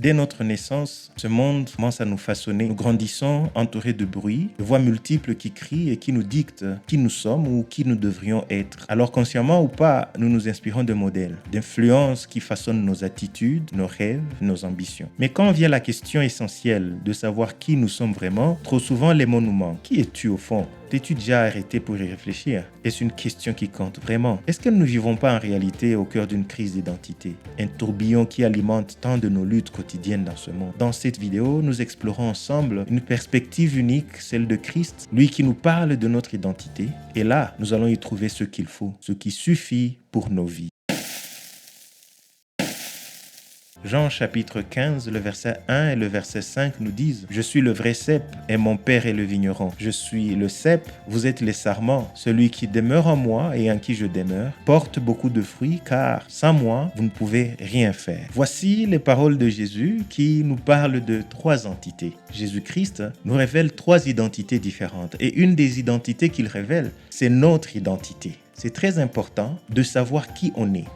Dès notre naissance, ce monde commence à nous façonner. Nous grandissons entourés de bruit, de voix multiples qui crient et qui nous dictent qui nous sommes ou qui nous devrions être. Alors consciemment ou pas, nous nous inspirons de modèles, d'influences qui façonnent nos attitudes, nos rêves, nos ambitions. Mais quand vient la question essentielle de savoir qui nous sommes vraiment, trop souvent les mots nous manquent. Qui es-tu au fond ? T'es-tu déjà arrêté pour y réfléchir? Est-ce une question qui compte vraiment? Est-ce que nous ne vivons pas en réalité au cœur d'une crise d'identité? Un tourbillon qui alimente tant de nos luttes quotidiennes dans ce monde. Dans cette vidéo, nous explorons ensemble une perspective unique, celle de Christ, lui qui nous parle de notre identité. Et là, nous allons y trouver ce qu'il faut, ce qui suffit pour nos vies. Jean chapitre 15, le verset 1 et le verset 5 nous disent « Je suis le vrai cep et mon père est le vigneron. Je suis le cep, vous êtes les sarments. Celui qui demeure en moi et en qui je demeure porte beaucoup de fruits, car sans moi, vous ne pouvez rien faire. » Voici les paroles de Jésus qui nous parlent de trois entités. Jésus-Christ nous révèle trois identités différentes. Et une des identités qu'il révèle, c'est notre identité. C'est très important de savoir qui on est,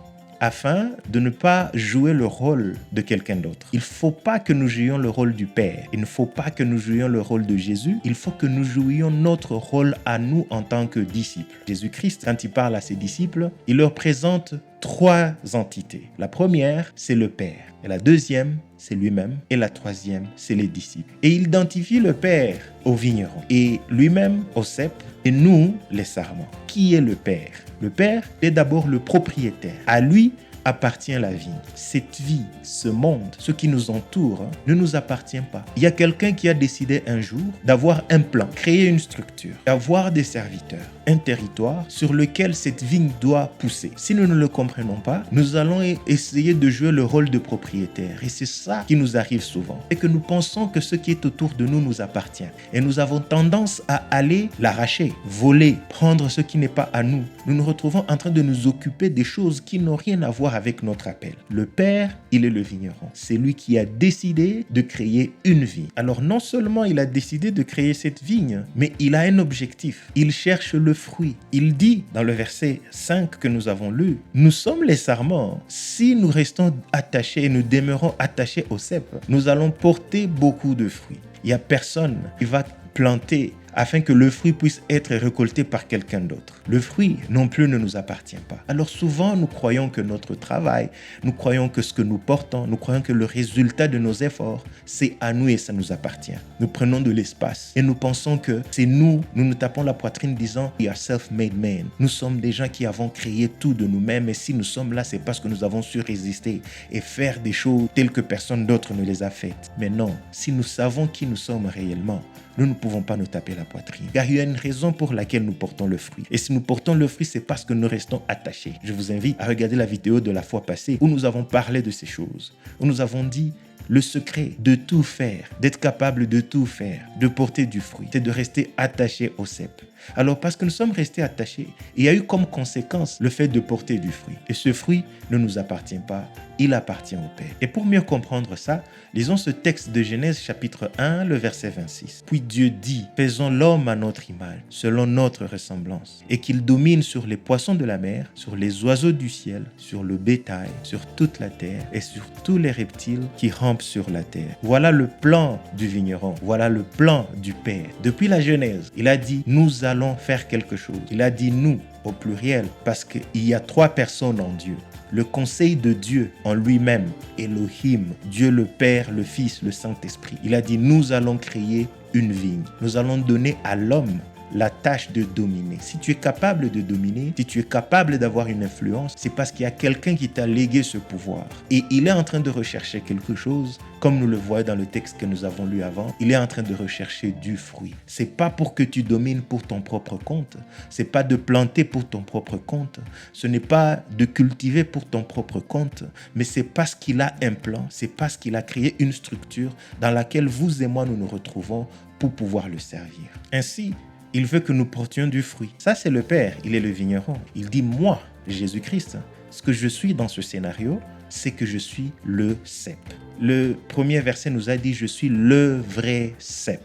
afin de ne pas jouer le rôle de quelqu'un d'autre. Il ne faut pas que nous jouions le rôle du Père. Il ne faut pas que nous jouions le rôle de Jésus. Il faut que nous jouions notre rôle à nous en tant que disciples. Jésus-Christ, quand il parle à ses disciples, il leur présente trois entités. La première, c'est le Père. Et la deuxième, c'est lui-même. Et la troisième, c'est les disciples. Et il identifie le Père au vigneron et lui-même au cep et nous, les sarments. Qui est le Père? Le Père est d'abord le propriétaire. À lui appartient la vigne. Cette vie, ce monde, ce qui nous entoure, ne nous appartient pas. Il y a quelqu'un qui a décidé un jour d'avoir un plan, créer une structure, avoir des serviteurs, un territoire sur lequel cette vigne doit pousser. Si nous ne le comprenons pas, nous allons essayer de jouer le rôle de propriétaire. Et c'est ça qui nous arrive souvent. C'est que nous pensons que ce qui est autour de nous nous appartient. Et nous avons tendance à aller l'arracher, voler, prendre ce qui n'est pas à nous. Nous nous retrouvons en train de nous occuper des choses qui n'ont rien à voir avec notre appel. Le Père, il est le vigneron. C'est lui qui a décidé de créer une vigne. Alors non seulement il a décidé de créer cette vigne, mais il a un objectif. Il cherche le fruit. Il dit dans le verset 5 que nous avons lu, « Nous sommes les sarments. Si nous restons attachés et nous demeurons attachés au cep, nous allons porter beaucoup de fruits. » Il n'y a personne qui va planter afin que le fruit puisse être récolté par quelqu'un d'autre. Le fruit non plus ne nous appartient pas. Alors souvent, nous croyons que notre travail, nous croyons que ce que nous portons, nous croyons que le résultat de nos efforts, c'est à nous et ça nous appartient. Nous prenons de l'espace et nous pensons que c'est nous nous tapons la poitrine disant « We are self-made men ». Nous sommes des gens qui avons créé tout de nous-mêmes et si nous sommes là, c'est parce que nous avons su résister et faire des choses telles que personne d'autre ne les a faites. Mais non, si nous savons qui nous sommes réellement, nous ne pouvons pas nous taper la poitrine. Car il y a une raison pour laquelle nous portons le fruit. Et si nous portons le fruit, c'est parce que nous restons attachés. Je vous invite à regarder la vidéo de la fois passée où nous avons parlé de ces choses. Où nous avons dit le secret de tout faire, d'être capable de tout faire, de porter du fruit, c'est de rester attaché au cep. Alors parce que nous sommes restés attachés, il y a eu comme conséquence le fait de porter du fruit. Et ce fruit ne nous appartient pas, il appartient au Père. Et pour mieux comprendre ça, lisons ce texte de Genèse chapitre 1, le verset 26. Puis Dieu dit, faisons l'homme à notre image, selon notre ressemblance, et qu'il domine sur les poissons de la mer, sur les oiseaux du ciel, sur le bétail, sur toute la terre et sur tous les reptiles qui rampent sur la terre. Voilà le plan du vigneron, voilà le plan du Père. Depuis la Genèse, il a dit, nous allons faire quelque chose. Il a dit nous au pluriel parce qu'il y a trois personnes en Dieu. Le conseil de Dieu en lui-même, Elohim, Dieu le Père, le Fils, le Saint-Esprit. Il a dit nous allons créer une vigne. Nous allons donner à l'homme la tâche de dominer. Si tu es capable de dominer, si tu es capable d'avoir une influence, c'est parce qu'il y a quelqu'un qui t'a légué ce pouvoir. Et il est en train de rechercher quelque chose, comme nous le voyons dans le texte que nous avons lu avant, il est en train de rechercher du fruit. C'est pas pour que tu domines pour ton propre compte, c'est pas de planter pour ton propre compte, ce n'est pas de cultiver pour ton propre compte, mais c'est parce qu'il a un plan, c'est parce qu'il a créé une structure dans laquelle vous et moi nous nous retrouvons pour pouvoir le servir. Ainsi, il veut que nous portions du fruit. Ça, c'est le Père, il est le vigneron. Il dit, moi, Jésus-Christ, ce que je suis dans ce scénario, c'est que je suis le cep. Le premier verset nous a dit, je suis le vrai cep.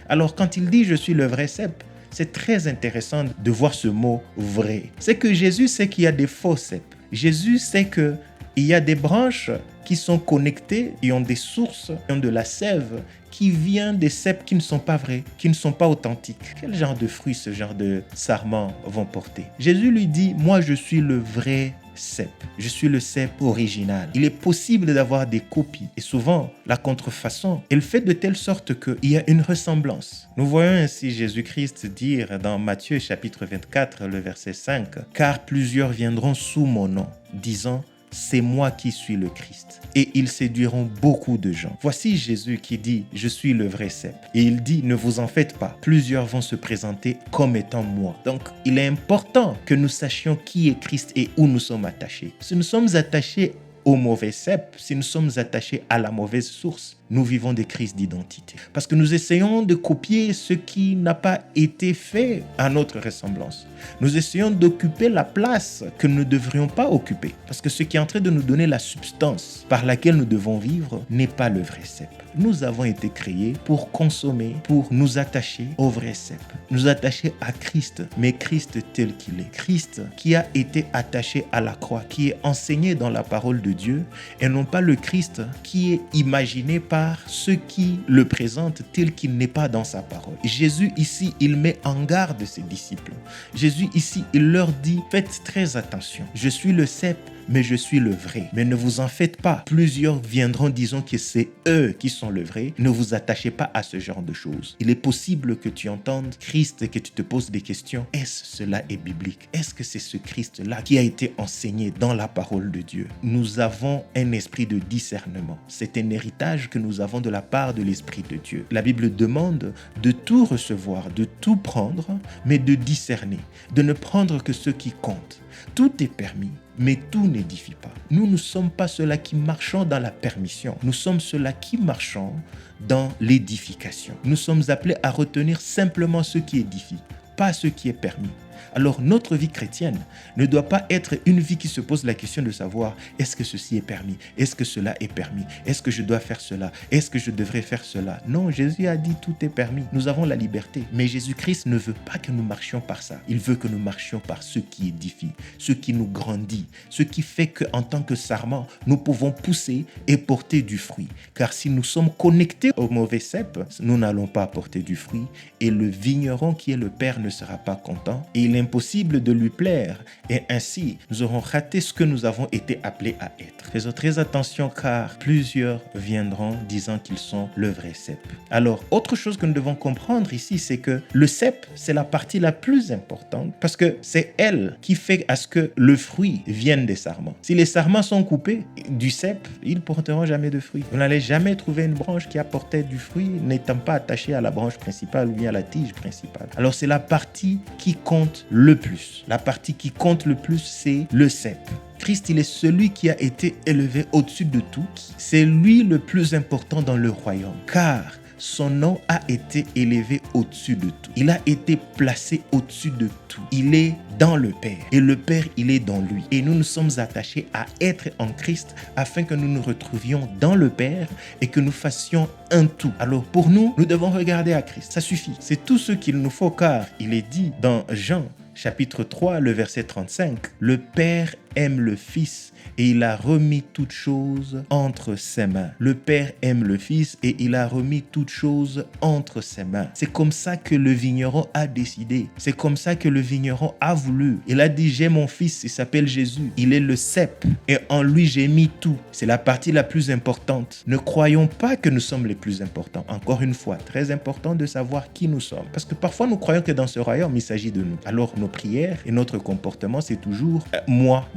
Alors, quand il dit, je suis le vrai cep, c'est très intéressant de voir ce mot vrai. C'est que Jésus sait qu'il y a des faux ceps. Jésus sait qu'il y a des branches qui sont connectés et ont des sources, et ont de la sève qui vient des cèpes qui ne sont pas vrais, qui ne sont pas authentiques. Quel genre de fruits ce genre de sarments vont porter? Jésus lui dit, moi je suis le vrai cèpe. Je suis le cèpe original. Il est possible d'avoir des copies et souvent la contrefaçon, elle fait de telle sorte qu'il y a une ressemblance. Nous voyons ainsi Jésus-Christ dire dans Matthieu chapitre 24, le verset 5, « Car plusieurs viendront sous mon nom, disant, c'est moi qui suis le Christ. Et ils séduiront beaucoup de gens. » Voici Jésus qui dit, je suis le vrai cèpe. Et il dit, ne vous en faites pas. Plusieurs vont se présenter comme étant moi. Donc, il est important que nous sachions qui est Christ et où nous sommes attachés. Si nous sommes attachés au mauvais cèpe, si nous sommes attachés à la mauvaise source, nous vivons des crises d'identité. Parce que nous essayons de copier ce qui n'a pas été fait à notre ressemblance. Nous essayons d'occuper la place que nous ne devrions pas occuper. Parce que ce qui est en train de nous donner la substance par laquelle nous devons vivre n'est pas le vrai cèpe. Nous avons été créés pour consommer, pour nous attacher au vrai cèpe. Nous attacher à Christ, mais Christ tel qu'il est. Christ qui a été attaché à la croix, qui est enseigné dans la parole de Dieu, et non pas le Christ qui est imaginé par ceux qui le présentent tel qu'il n'est pas dans sa parole. Jésus ici, il met en garde ses disciples. Jésus ici, il leur dit, faites très attention. Je suis le cèpe, mais je suis le vrai. Mais ne vous en faites pas. Plusieurs viendront disant que c'est eux qui sont le vrai. Ne vous attachez pas à ce genre de choses. Il est possible que tu entendes Christ et que tu te poses des questions. Est-ce cela est biblique? Est-ce que c'est ce Christ-là qui a été enseigné dans la parole de Dieu? Nous avons un esprit de discernement. C'est un héritage que nous avons de la part de l'Esprit de Dieu. La Bible demande de tout recevoir, de tout prendre, mais de discerner, de ne prendre que ce qui compte. Tout est permis, mais tout n'édifie pas. Nous ne sommes pas ceux-là qui marchons dans la permission. Nous sommes ceux-là qui marchons dans l'édification. Nous sommes appelés à retenir simplement ce qui édifie, pas ce qui est permis. Alors notre vie chrétienne ne doit pas être une vie qui se pose la question de savoir est-ce que ceci est permis, est-ce que cela est permis, est-ce que je dois faire cela, est-ce que je devrais faire cela. Non, Jésus a dit tout est permis, nous avons la liberté. Mais Jésus-Christ ne veut pas que nous marchions par ça. Il veut que nous marchions par ce qui édifie, ce qui nous grandit, ce qui fait qu'en tant que sarment, nous pouvons pousser et porter du fruit. Car si nous sommes connectés au mauvais cèpe, nous n'allons pas porter du fruit et le vigneron qui est le Père ne sera pas content et il est impossible de lui plaire et ainsi nous aurons raté ce que nous avons été appelés à être. Faisons très attention car plusieurs viendront disant qu'ils sont le vrai cèpe. Alors, autre chose que nous devons comprendre ici, c'est que le cèpe, c'est la partie la plus importante parce que c'est elle qui fait à ce que le fruit vienne des sarments. Si les sarments sont coupés du cèpe, ils ne porteront jamais de fruit. Vous n'allez jamais trouver une branche qui apportait du fruit n'étant pas attachée à la branche principale ou bien à la tige principale. Alors, c'est la partie qui compte le plus. La partie qui compte le plus, c'est le cèpe. Christ, il est celui qui a été élevé au-dessus de tout. C'est lui le plus important dans le royaume. Car son nom a été élevé au-dessus de tout. Il a été placé au-dessus de tout. Il est dans le Père. Et le Père, il est dans lui. Et nous nous sommes attachés à être en Christ afin que nous nous retrouvions dans le Père et que nous fassions un tout. Alors pour nous, nous devons regarder à Christ. Ça suffit. C'est tout ce qu'il nous faut car il est dit dans Jean chapitre 3, le verset 35, « Le Père aime le Fils et il a remis toutes choses entre ses mains. » Le Père aime le Fils et il a remis toutes choses entre ses mains. C'est comme ça que le vigneron a décidé. C'est comme ça que le vigneron a voulu. Il a dit, j'ai mon Fils, il s'appelle Jésus. Il est le cèpe et en lui j'ai mis tout. C'est la partie la plus importante. Ne croyons pas que nous sommes les plus importants. Encore une fois, très important de savoir qui nous sommes. Parce que parfois nous croyons que dans ce royaume, il s'agit de nous. Alors nos prières et notre comportement, c'est toujours moi.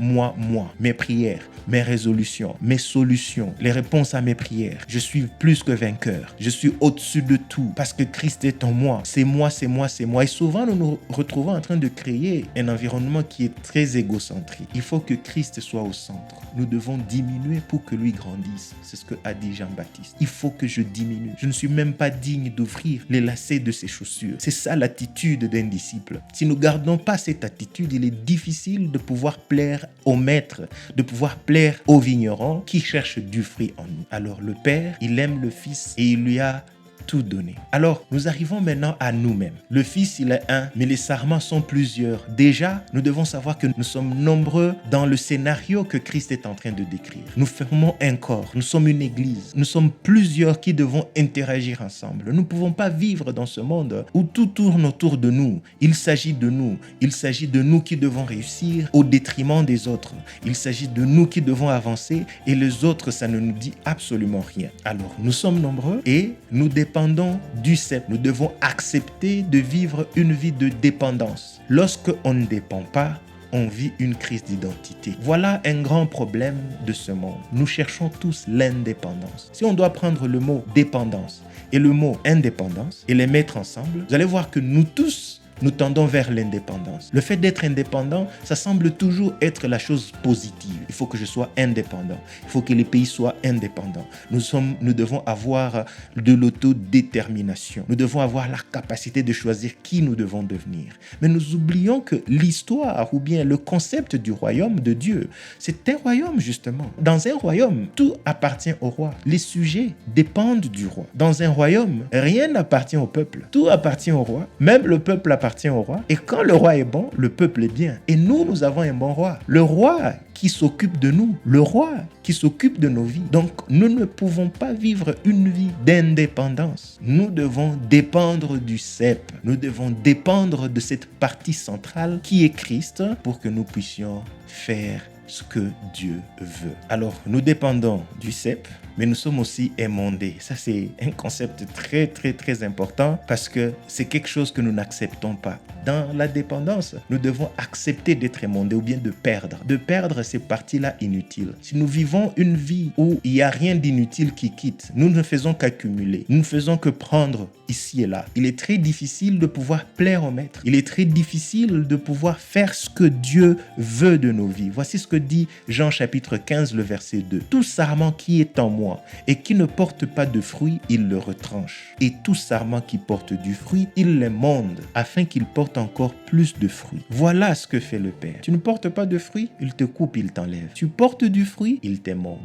Mes prières, mes résolutions, mes solutions, les réponses à mes prières. Je suis plus que vainqueur. Je suis au-dessus de tout parce que Christ est en moi. C'est moi. Et souvent, nous nous retrouvons en train de créer un environnement qui est très égocentrique. Il faut que Christ soit au centre. Nous devons diminuer pour que lui grandisse. C'est ce que a dit Jean-Baptiste. Il faut que je diminue. Je ne suis même pas digne d'ouvrir les lacets de ses chaussures. C'est ça l'attitude d'un disciple. Si nous ne gardons pas cette attitude, il est difficile de pouvoir plaire au maître, de pouvoir plaire au vigneron qui cherche du fruit en nous. Alors le Père, il aime le Fils et il lui a tout donné. Alors, nous arrivons maintenant à nous-mêmes. Le Fils, il est un, mais les sarments sont plusieurs. Déjà, nous devons savoir que nous sommes nombreux dans le scénario que Christ est en train de décrire. Nous formons un corps, nous sommes une église, nous sommes plusieurs qui devons interagir ensemble. Nous ne pouvons pas vivre dans ce monde où tout tourne autour de nous. Il s'agit de nous. Il s'agit de nous qui devons réussir au détriment des autres. Il s'agit de nous qui devons avancer et les autres, ça ne nous dit absolument rien. Alors, nous sommes nombreux et nous dépendons du cep. Nous devons accepter de vivre une vie de dépendance. Lorsque on ne dépend pas, on vit une crise d'identité. Voilà un grand problème de ce monde. Nous cherchons tous l'indépendance. Si on doit prendre le mot dépendance et le mot indépendance et les mettre ensemble, vous allez voir que nous tous, nous tendons vers l'indépendance. Le fait d'être indépendant, ça semble toujours être la chose positive. Il faut que je sois indépendant. Il faut que les pays soient indépendants. Nous devons avoir de l'autodétermination. Nous devons avoir la capacité de choisir qui nous devons devenir. Mais nous oublions que l'histoire ou bien le concept du royaume de Dieu, c'est un royaume justement. Dans un royaume, tout appartient au roi. Les sujets dépendent du roi. Dans un royaume, rien n'appartient au peuple. Tout appartient au roi. Même le peuple appartient au roi. Et quand le roi est bon, le peuple est bien. Et nous avons un bon roi. Le roi qui s'occupe de nous. Le roi qui s'occupe de nos vies. Donc, nous ne pouvons pas vivre une vie d'indépendance. Nous devons dépendre du cep. Nous devons dépendre de cette partie centrale qui est Christ pour que nous puissions faire ce que Dieu veut. Alors, nous dépendons du cep, mais nous sommes aussi émondés. Ça, c'est un concept très, très, très important parce que c'est quelque chose que nous n'acceptons pas. Dans la dépendance, nous devons accepter d'être émondés ou bien de perdre. De perdre ces parties-là inutiles. Si nous vivons une vie où il n'y a rien d'inutile qui quitte, nous ne faisons qu'accumuler. Nous ne faisons que prendre ici et là. Il est très difficile de pouvoir plaire au maître. Il est très difficile de pouvoir faire ce que Dieu veut de nos vies. Voici ce que dit Jean chapitre 15, le verset 2. Tout sarment qui est en moi et qui ne porte pas de fruit, il le retranche. Et tout sarment qui porte du fruit, il l'émonde afin qu'il porte encore plus de fruits. Voilà ce que fait le Père. Tu ne portes pas de fruits, il te coupe, il t'enlève. Tu portes du fruit, il t'émonde.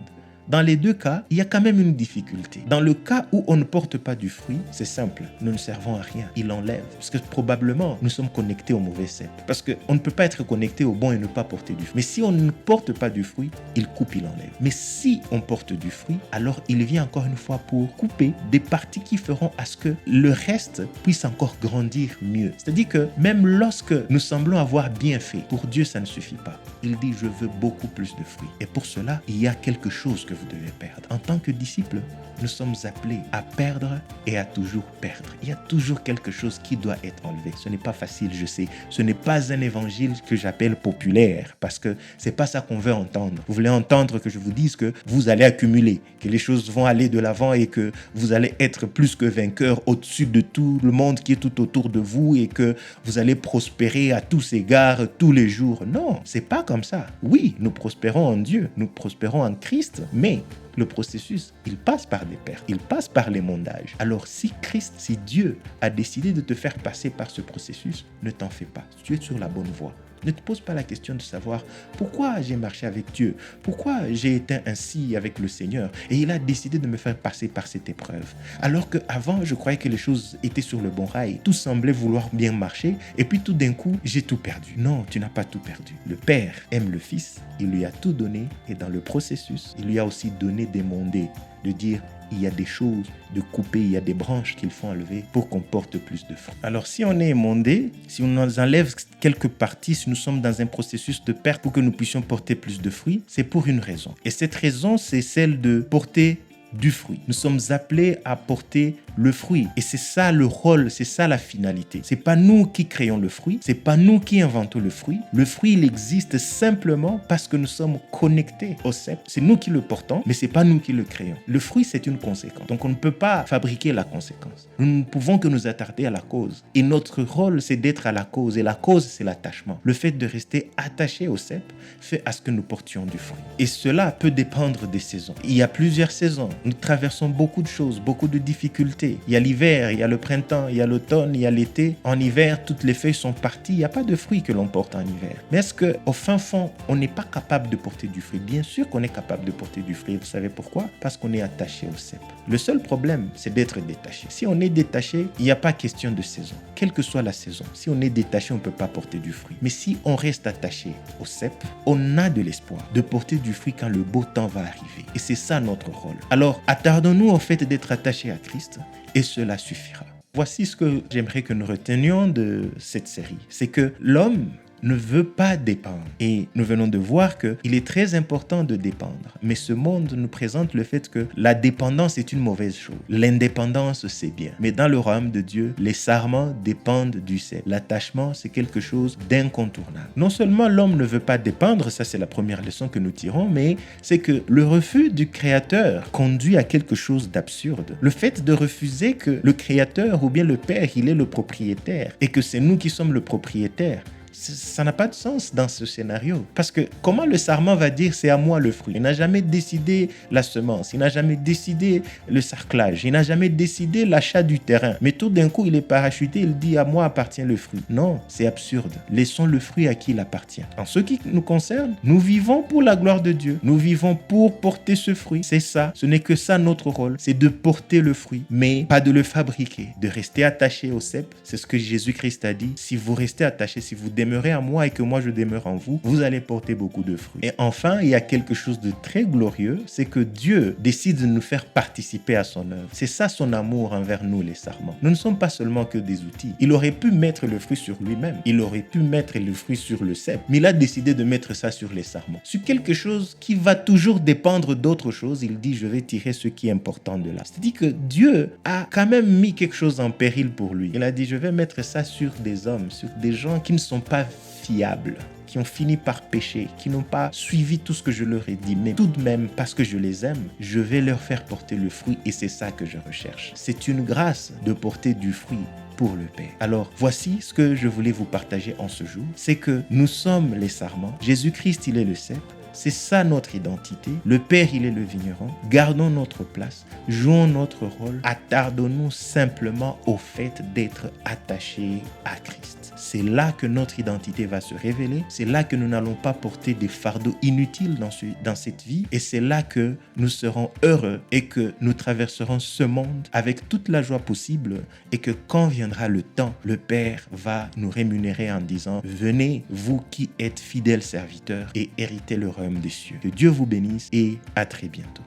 Dans les deux cas, il y a quand même une difficulté. Dans le cas où on ne porte pas du fruit, c'est simple, nous ne servons à rien. Il enlève. Parce que probablement, nous sommes connectés au mauvais cep. Parce qu'on ne peut pas être connecté au bon et ne pas porter du fruit. Mais si on ne porte pas du fruit, il coupe, il enlève. Mais si on porte du fruit, alors il vient encore une fois pour couper des parties qui feront à ce que le reste puisse encore grandir mieux. C'est-à-dire que même lorsque nous semblons avoir bien fait, pour Dieu, ça ne suffit pas. Il dit, je veux beaucoup plus de fruits. Et pour cela, il y a quelque chose que vous devez perdre. En tant que disciples, nous sommes appelés à perdre et à toujours perdre. Il y a toujours quelque chose qui doit être enlevé. Ce n'est pas facile, je sais. Ce n'est pas un évangile que j'appelle populaire parce que c'est pas ça qu'on veut entendre. Vous voulez entendre que je vous dise que vous allez accumuler, que les choses vont aller de l'avant et que vous allez être plus que vainqueur au-dessus de tout le monde qui est tout autour de vous et que vous allez prospérer à tous égards tous les jours. Non, c'est pas comme ça. Oui, nous prospérons en Dieu, nous prospérons en Christ, mais le processus, il passe par des pertes, il passe par l'émondage. Alors si Christ, si Dieu a décidé de te faire passer par ce processus, ne t'en fais pas. Tu es sur la bonne voie. Ne te pose pas la question de savoir pourquoi j'ai marché avec Dieu, pourquoi j'ai été ainsi avec le Seigneur et il a décidé de me faire passer par cette épreuve. Alors qu'avant, je croyais que les choses étaient sur le bon rail. Tout semblait vouloir bien marcher et puis tout d'un coup, j'ai tout perdu. Non, tu n'as pas tout perdu. Le Père aime le Fils, il lui a tout donné et dans le processus, il lui a aussi donné d'émonder, de dire il y a des choses de couper, il y a des branches qu'il faut enlever pour qu'on porte plus de fruits. Alors si on est émondé, si on nous enlève quelques parties, si nous sommes dans un processus de perte pour que nous puissions porter plus de fruits, c'est pour une raison. Et cette raison, c'est celle de porter du fruit. Nous sommes appelés à porter le fruit. Et c'est ça le rôle, c'est ça la finalité. C'est pas nous qui créons le fruit, c'est pas nous qui inventons le fruit. Le fruit, il existe simplement parce que nous sommes connectés au cep. C'est nous qui le portons, mais c'est pas nous qui le créons. Le fruit, c'est une conséquence. Donc on ne peut pas fabriquer la conséquence. Nous ne pouvons que nous attarder à la cause. Et notre rôle, c'est d'être à la cause. Et la cause, c'est l'attachement. Le fait de rester attaché au cep fait à ce que nous portions du fruit. Et cela peut dépendre des saisons. Il y a plusieurs saisons. Nous traversons beaucoup de choses, beaucoup de difficultés. Il y a l'hiver, il y a le printemps, il y a l'automne, il y a l'été. En hiver, toutes les feuilles sont parties. Il n'y a pas de fruits que l'on porte en hiver. Mais est-ce qu'au fin fond, on n'est pas capable de porter du fruit? Bien sûr qu'on est capable de porter du fruit. Vous savez pourquoi? Parce qu'on est attaché au cep. Le seul problème, c'est d'être détaché. Si on est détaché, il n'y a pas question de saison. Quelle que soit la saison, si on est détaché, on ne peut pas porter du fruit. Mais si on reste attaché au cep, on a de l'espoir de porter du fruit quand le beau temps va arriver. Et c'est ça notre rôle. Alors, attardons-nous au fait d'être attachés à Christ et cela suffira. Voici ce que j'aimerais que nous retenions de cette série. C'est que l'homme ne veut pas dépendre. Et nous venons de voir qu'il est très important de dépendre. Mais ce monde nous présente le fait que la dépendance est une mauvaise chose. L'indépendance, c'est bien. Mais dans le royaume de Dieu, les sarments dépendent du cep. L'attachement, c'est quelque chose d'incontournable. Non seulement l'homme ne veut pas dépendre, ça c'est la première leçon que nous tirons, mais c'est que le refus du Créateur conduit à quelque chose d'absurde. Le fait de refuser que le Créateur ou bien le Père, il est le propriétaire et que c'est nous qui sommes le propriétaire, ça n'a pas de sens dans ce scénario. Parce que comment le sarment va dire c'est à moi le fruit? Il n'a jamais décidé la semence, il n'a jamais décidé le sarclage, il n'a jamais décidé l'achat du terrain. Mais tout d'un coup, il est parachuté, il dit à moi appartient le fruit. Non, c'est absurde. Laissons le fruit à qui il appartient. En ce qui nous concerne, nous vivons pour la gloire de Dieu. Nous vivons pour porter ce fruit. C'est ça. Ce n'est que ça notre rôle. C'est de porter le fruit, mais pas de le fabriquer. De rester attaché au cep. C'est ce que Jésus-Christ a dit. Si vous restez attaché, si vous demeurez à moi et que moi je demeure en vous, vous allez porter beaucoup de fruits. Et enfin, il y a quelque chose de très glorieux, c'est que Dieu décide de nous faire participer à son œuvre. C'est ça son amour envers nous, les sarments. Nous ne sommes pas seulement que des outils. Il aurait pu mettre le fruit sur lui-même. Il aurait pu mettre le fruit sur le cep. Mais il a décidé de mettre ça sur les sarments. Sur quelque chose qui va toujours dépendre d'autre chose, il dit je vais tirer ce qui est important de là. C'est-à-dire que Dieu a quand même mis quelque chose en péril pour lui. Il a dit je vais mettre ça sur des hommes, sur des gens qui ne sont pas fiables, qui ont fini par pécher, qui n'ont pas suivi tout ce que je leur ai dit. Mais tout de même, parce que je les aime, je vais leur faire porter le fruit et c'est ça que je recherche. C'est une grâce de porter du fruit pour le Père. Alors, voici ce que je voulais vous partager en ce jour. C'est que nous sommes les sarments. Jésus-Christ, il est le cep. C'est ça notre identité. Le Père, il est le vigneron. Gardons notre place. Jouons notre rôle. Attardons-nous simplement au fait d'être attachés à Christ. C'est là que notre identité va se révéler. C'est là que nous n'allons pas porter des fardeaux inutiles dans cette vie. Et c'est là que nous serons heureux et que nous traverserons ce monde avec toute la joie possible et que quand viendra le temps, le Père va nous rémunérer en disant « Venez, vous qui êtes fidèles serviteurs et héritez le royaume des cieux. » Que Dieu vous bénisse et à très bientôt.